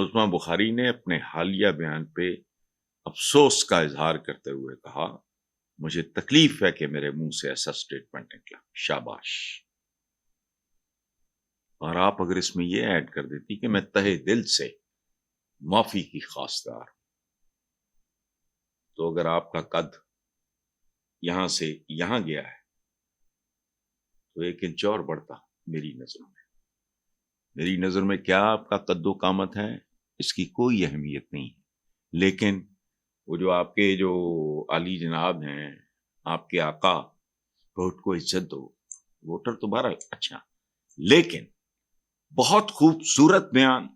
عثمان بخاری نے اپنے حالیہ بیان پہ افسوس کا اظہار کرتے ہوئے کہا مجھے تکلیف ہے کہ میرے منہ سے ایسا سٹیٹمنٹ نکلا. شاباش. اور آپ اگر اس میں یہ ایڈ کر دیتی کہ میں تہہ دل سے معافی کی خواستار ہوں، تو اگر آپ کا قد یہاں سے یہاں گیا ہے تو 1 انچ اور بڑھتا میری نظروں میں. میری نظر میں کیا آپ کا قد و قامت ہے اس کی کوئی اہمیت نہیں ہے، لیکن وہ جو آپ کے جو عالی جناب ہیں، آپ کے آقا، ووٹ کو عزت دو. ووٹر تو بہرحال اچھا، لیکن بہت خوبصورت بیان،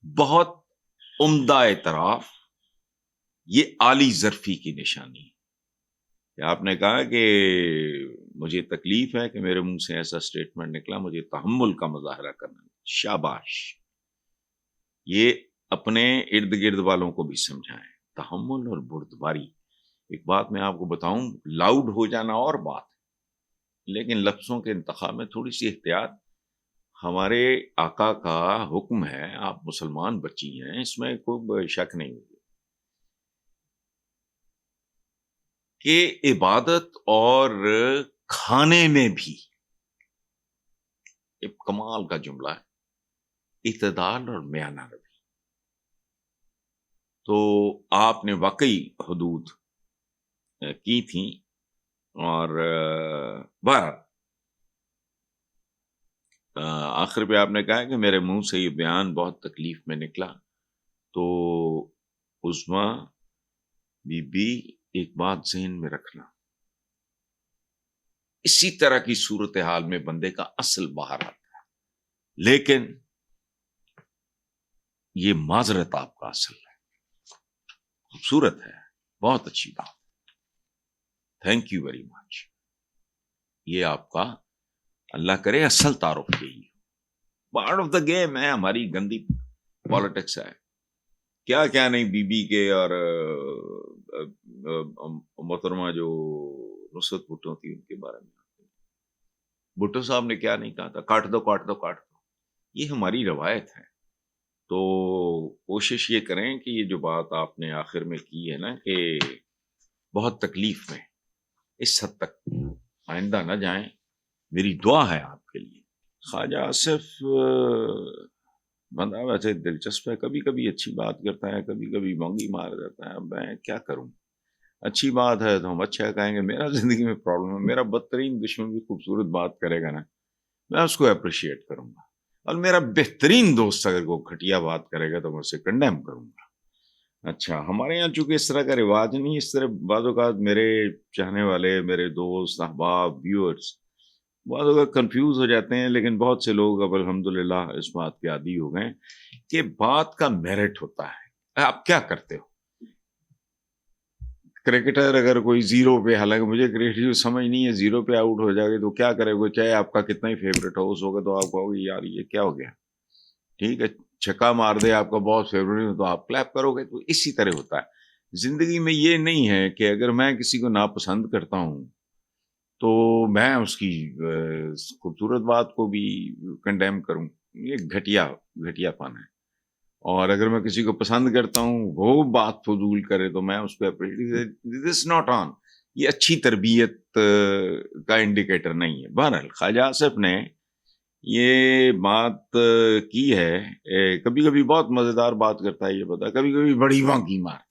بہت عمدہ اعتراف، یہ عالی ظرفی کی نشانی ہے. کہ آپ نے کہا کہ مجھے تکلیف ہے کہ میرے منہ سے ایسا سٹیٹمنٹ نکلا، مجھے تحمل کا مظاہرہ کرنا. شاباش. یہ اپنے ارد گرد والوں کو بھی سمجھائیں. تحمل اور بردباری. ایک بات میں آپ کو بتاؤں، لاؤڈ ہو جانا اور بات ہے، لیکن لفظوں کے انتخاب میں تھوڑی سی احتیاط. ہمارے آقا کا حکم ہے، آپ مسلمان بچی ہیں، اس میں کوئی شک نہیں ہوگی کہ عبادت اور کھانے میں بھی ایک کمال کا جملہ ہے، اعتدال اور میانہ روی. تو آپ نے واقعی حدود کی تھیں، اور بہرحال آخر پہ آپ نے کہا کہ میرے منہ سے یہ بیان بہت تکلیف میں نکلا. تو عظما بی بی ایک بات ذہن میں رکھنا، اسی طرح کی صورتحال میں بندے کا اصل باہر آتا ہے، لیکن یہ معذرت آپ کا اصل ہے. خوبصورت ہے، بہت اچھی بات. Thank you very much. یہ آپ کا اللہ کرے اصل تعارف یہی ہے. پارٹ آف دا گیم ہے، ہماری گندی پالیٹکس ہے. کیا کیا نہیں بی بی کے اور محترمہ جو نصرت بھٹو تھی ان کے بارے میں. بھٹو صاحب نے کیا نہیں کہا تھا، کاٹ دو کاٹ دو کاٹ دو. یہ ہماری روایت ہے. تو کوشش یہ کریں کہ یہ جو بات آپ نے آخر میں کی ہے نا کہ بہت تکلیف میں، اس حد تک آئندہ نہ جائیں. میری دعا ہے آپ کے لیے. خواجہ آصف بندہ ویسے دلچسپ ہے، کبھی کبھی اچھی بات کرتا ہے، کبھی کبھی مونگی مار جاتا ہے. اب میں کیا کروں؟ اچھی بات ہے تو ہم اچھا کہیں گے. میرا زندگی میں پرابلم ہے، میرا بدترین دشمن بھی خوبصورت بات کرے گا نا، میں اس کو اپریشیٹ کروں گا، اور میرا بہترین دوست اگر وہ گھٹیا بات کرے گا تو میں اسے کنڈیم کروں گا. اچھا، ہمارے یہاں چونکہ اس طرح کا رواج نہیں. اس طرح بعض اوقات میرے چاہنے والے، میرے دوست، احباب، ویورز بعض اوقات کنفیوز ہو جاتے ہیں، لیکن بہت سے لوگ اب الحمدللہ اس بات کے عادی ہو گئے کہ بات کا میرٹ ہوتا ہے. آپ کیا کرتے ہو؟ کرکٹر اگر کوئی زیرو پہ، حالانکہ مجھے کرکٹ سمجھ نہیں ہے، زیرو پہ آؤٹ ہو جائے گا تو کیا کرے گا؟ چاہے آپ کا کتنا ہی فیوریٹ ہو، اس ہوگا تو آپ کہو گے یار یہ کیا ہو گیا. ٹھیک ہے، چھکا مار دے آپ کا بہت فیوریٹ ہو تو آپ کلیپ کرو گے. تو اسی طرح ہوتا ہے زندگی میں. یہ نہیں ہے کہ اگر میں کسی کو ناپسند کرتا ہوں تو میں اس کی خوبصورت بات کو بھی کنڈیم کروں. یہ گھٹیا پن ہے. اور اگر میں کسی کو پسند کرتا ہوں، وہ بات فضول کرے تو میں اس پہ دس ناٹ آن. یہ اچھی تربیت کا انڈیکیٹر نہیں ہے. بہرحال خواجہ آصف نے یہ بات کی ہے. کبھی کبھی بہت مزیدار بات کرتا ہے، یہ پتا، کبھی کبھی بڑی بانگی مارتا ہے.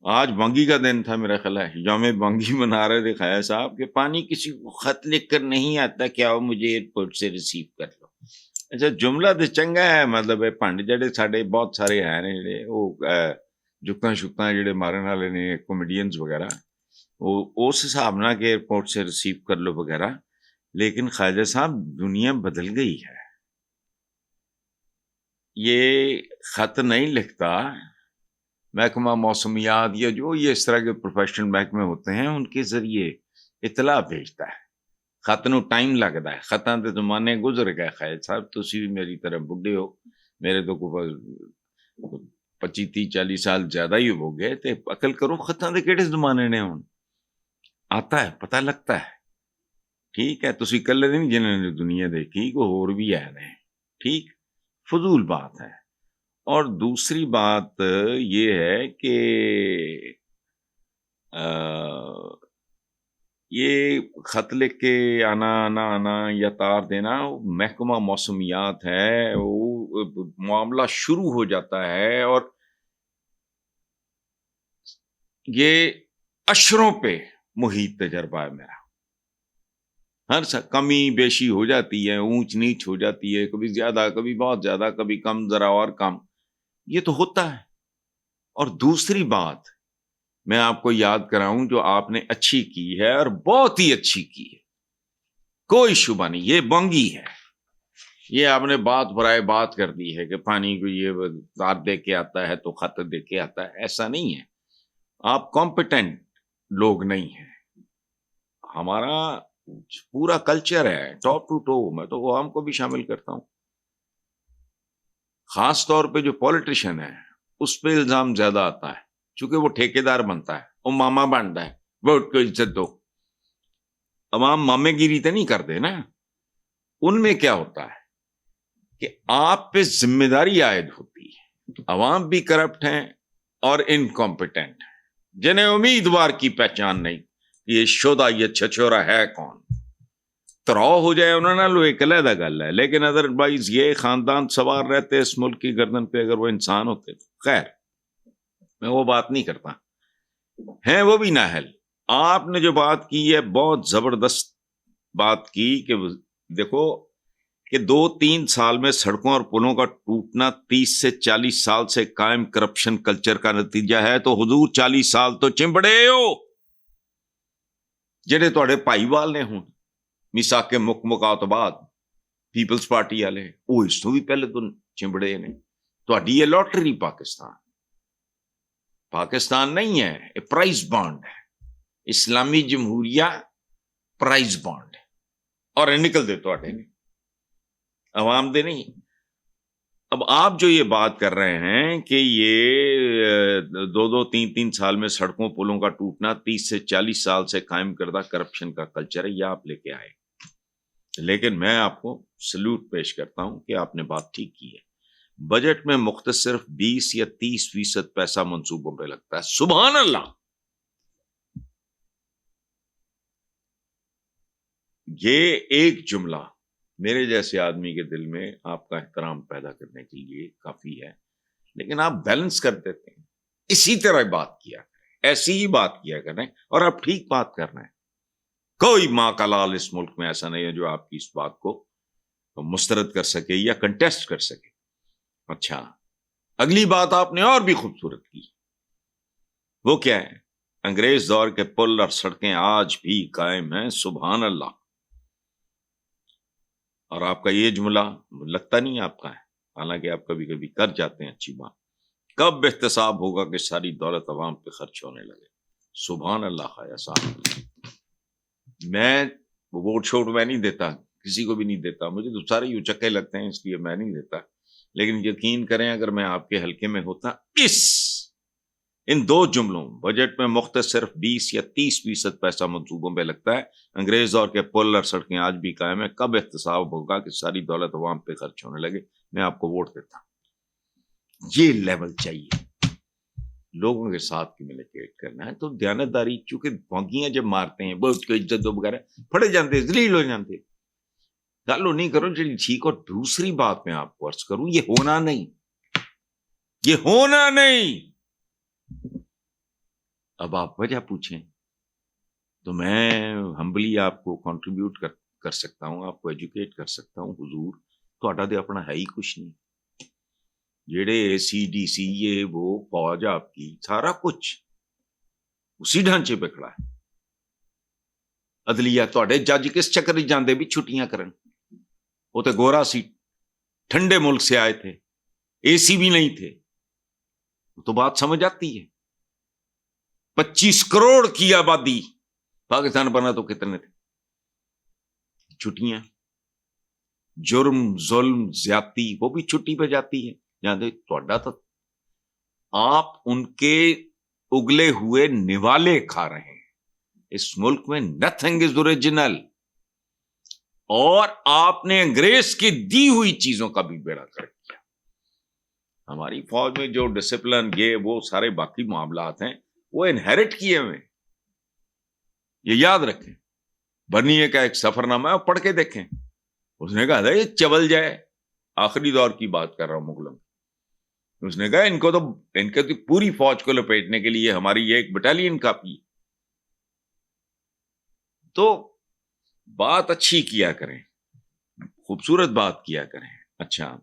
آج بانگی کا دن تھا، میرا خیال ہے یوم بانگی منا رہے تھے خواجہ صاحب کہ پانی کسی کو خط لکھ کر نہیں آتا، کیا وہ مجھے ایئرپورٹ سے ریسیو کر لو. اچھا، جملہ تو چنگا ہے، مطلب پنڈ جڑے ساڈے بہت سارے ہیں نے جڑے وہ جکتاں شکتاں جڑے مارن والے نے کامیڈینز وغیرہ، وہ اس حساب نہ کہ ایئرپورٹ سے ریسیو کر لو وغیرہ. لیکن خواجہ صاحب دنیا بدل گئی ہے. یہ خط نہیں لکھتا محکمہ موسمیات یا جو یہ اس طرح کے پروفیشنل محکمے ہوتے ہیں، ان کے ذریعے اطلاع بھیجتا ہے. خط نو ٹائم لگتا ہے. خطاں تے زمانے گزر گئے خواجہ صاحب، تسی بھی میری طرح بڈھے ہو، میرے تو 25-30-40 سال زیادہ ہی ہو گئے. تے عقل کرو، خطاں دے کیڑے زمانے نے ہن آتا ہے، پتہ لگتا ہے. ٹھیک ہے، تسی کلے نہیں جنہوں نے دنیا دیکھی، کو ہور بھی آئے ہیں. ٹھیک، فضول بات ہے. اور دوسری بات یہ ہے کہ یہ خط لکھ کے آنا یا تار دینا محکمہ موسمیات ہے، وہ معاملہ شروع ہو جاتا ہے اور یہ اشروں پہ محیط تجربہ ہے میرا. ہر کمی بیشی ہو جاتی ہے، اونچ نیچ ہو جاتی ہے، کبھی زیادہ کبھی بہت زیادہ، کبھی کم ذرا اور کم، یہ تو ہوتا ہے. اور دوسری بات میں آپ کو یاد کراؤں جو آپ نے اچھی کی ہے اور بہت ہی اچھی کی ہے، کوئی شبہ نہیں، یہ بنگی ہے. یہ آپ نے بات برائے بات کر دی ہے کہ پانی کو یہ تار دے کے آتا ہے تو خط دے کے آتا ہے، ایسا نہیں ہے. آپ کمپیٹنٹ لوگ نہیں ہیں. ہمارا پورا کلچر ہے ٹاپ ٹو ٹو، میں تو عوام کو بھی شامل کرتا ہوں. خاص طور پہ جو پولیٹیشین ہے اس پہ الزام زیادہ آتا ہے، چونکہ وہ ٹھیکیدار بنتا ہے، وہ ماما بنتا ہے، ووٹ کو عزت دو. عوام مامے گیری تو نہیں کرتے نا. ان میں کیا ہوتا ہے کہ آپ پہ ذمہ داری عائد ہوتی ہے. عوام بھی کرپٹ ہیں اور انکمپیٹنٹ ہیں، جنہیں امیدوار کی پہچان نہیں. یہ شودا یہ چھچورا ہے کون؟ تراؤ ہو جائے انہوں نے لو ایک علیحدہ گل ہے، لیکن ادر وائز یہ خاندان سوار رہتے اس ملک کی گردن پہ اگر وہ انسان ہوتے تو خیر میں وہ بات نہیں کرتا. ہیں وہ بھی نااہل. آپ نے جو بات کی ہے بہت زبردست بات کی کہ دیکھو کہ 2-3 سال میں سڑکوں اور پلوں کا ٹوٹنا 30 سے 40 سال سے قائم کرپشن کلچر کا نتیجہ ہے. تو حضور 40 سال تو چمبڑے ہو جڑے تھوڑے پائی وال نے ہوں میثاق کے مکات بعد پیپلز پارٹی والے، وہ اس تو بھی پہلے تو چمبڑے نے. تہاڈی یہ لاٹری پاکستان نہیں ہے، یہ پرائز بانڈ ہے. اسلامی جمہوریہ پرائز بانڈ ہے اور نکل دے تو عوام دے نہیں. اب آپ جو یہ بات کر رہے ہیں کہ یہ 2-3 سال میں سڑکوں پلوں کا ٹوٹنا 30 سے 40 سال سے قائم کردہ کرپشن کا کلچر ہے، یہ آپ لے کے آئے. لیکن میں آپ کو سلوٹ پیش کرتا ہوں کہ آپ نے بات ٹھیک کی ہے. بجٹ میں مختص صرف 20 یا 30% پیسہ منصوبوں پہ لگتا ہے. سبحان اللہ. یہ ایک جملہ میرے جیسے آدمی کے دل میں آپ کا احترام پیدا کرنے کے لیے کافی ہے. لیکن آپ بیلنس کر دیتے ہیں. اسی طرح بات کیا کریں، ایسی ہی بات کیا کریں اور آپ ٹھیک بات کر رہے ہیں. کوئی ماں کا لال اس ملک میں ایسا نہیں ہے جو آپ کی اس بات کو مسترد کر سکے یا کنٹیسٹ کر سکے. اچھا، اگلی بات آپ نے اور بھی خوبصورت کی. وہ کیا ہے؟ انگریز دور کے پل اور سڑکیں آج بھی قائم ہیں. سبحان اللہ. اور آپ کا یہ جملہ لگتا نہیں آپ کا ہے، حالانکہ آپ کبھی کبھی کر جاتے ہیں اچھی بات. کب احتساب ہوگا کہ ساری دولت عوام پہ خرچ ہونے لگے؟ سبحان اللہ. خیا صاحب، میں ووٹ شوٹ میں نہیں دیتا، کسی کو بھی نہیں دیتا، مجھے تو سارے یوں چکے لگتے ہیں اس لیے میں نہیں دیتا. لیکن یقین کریں اگر میں آپ کے حلقے میں ہوتا، ان 2 جملوں بجٹ میں مختص صرف 20 یا 30% پیسہ منصوبوں پہ لگتا ہے، انگریز دور کے پل اور سڑکیں آج بھی قائم ہیں، کب احتساب ہوگا کہ ساری دولت عوام پہ خرچ ہونے لگے، میں آپ کو ووٹ دیتا. یہ لیول چاہیے. لوگوں کے ساتھ کمیونیکیٹ کرنا ہے تو دیانتداری، چونکہ بھونکیاں جب مارتے ہیں بہت کو عزت دو وغیرہ پھڑے جاتے ذلیل ہو جاتے. گالو نہیں کرو جی ٹھیک. اور دوسری بات میں آپ کو عرض کروں، یہ ہونا نہیں. اب آپ وجہ پوچھیں تو میں ہمبلی آپ کو کنٹریبیوٹ کر سکتا ہوں، آپ کو ایجوکیٹ کر سکتا ہوں. حضور تہاڈا تے اپنا ہے ہی کچھ نہیں. جڑے اے سی ڈی سی یہ وہ فوج آپ کی سارا کچھ اسی ڈھانچے پہ کھڑا ہے. عدلیہ تہاڈے جج کس چکر وچ جاندے بھی چھٹیاں کرن؟ وہ تو گورا سی، ٹھنڈے ملک سے آئے تھے، اے سی بھی نہیں تھے. تو بات سمجھ آتی ہے. 25 کروڑ کی آبادی پاکستان بنا تو کتنے تھے؟ چھٹیاں، جرم، ظلم، زیادتی، وہ بھی چھٹی پہ جاتی ہے. تو آپ ان کے اگلے ہوئے نوالے کھا رہے ہیں. اس ملک میں نتھنگ از اوریجنل. اور آپ نے انگریز کی دی ہوئی چیزوں کا بھی بیڑا کر دیا. ہماری فوج میں جو ڈسپلن یہ وہ سارے باقی معاملات ہیں وہ انہیرٹ کیے ہوئے، یہ یاد رکھیں۔ برنیے کا ایک سفر نامہ ہے، پڑھ کے دیکھیں، اس نے کہا تھا یہ چبل جائے، آخری دور کی بات کر رہا ہوں مغلوں، اس نے کہا ان کو تو پوری فوج کو لپیٹنے کے لیے ہماری یہ ایک بٹالین کافی۔ تو بات اچھی کیا کریں، خوبصورت بات کیا کریں۔ اچھا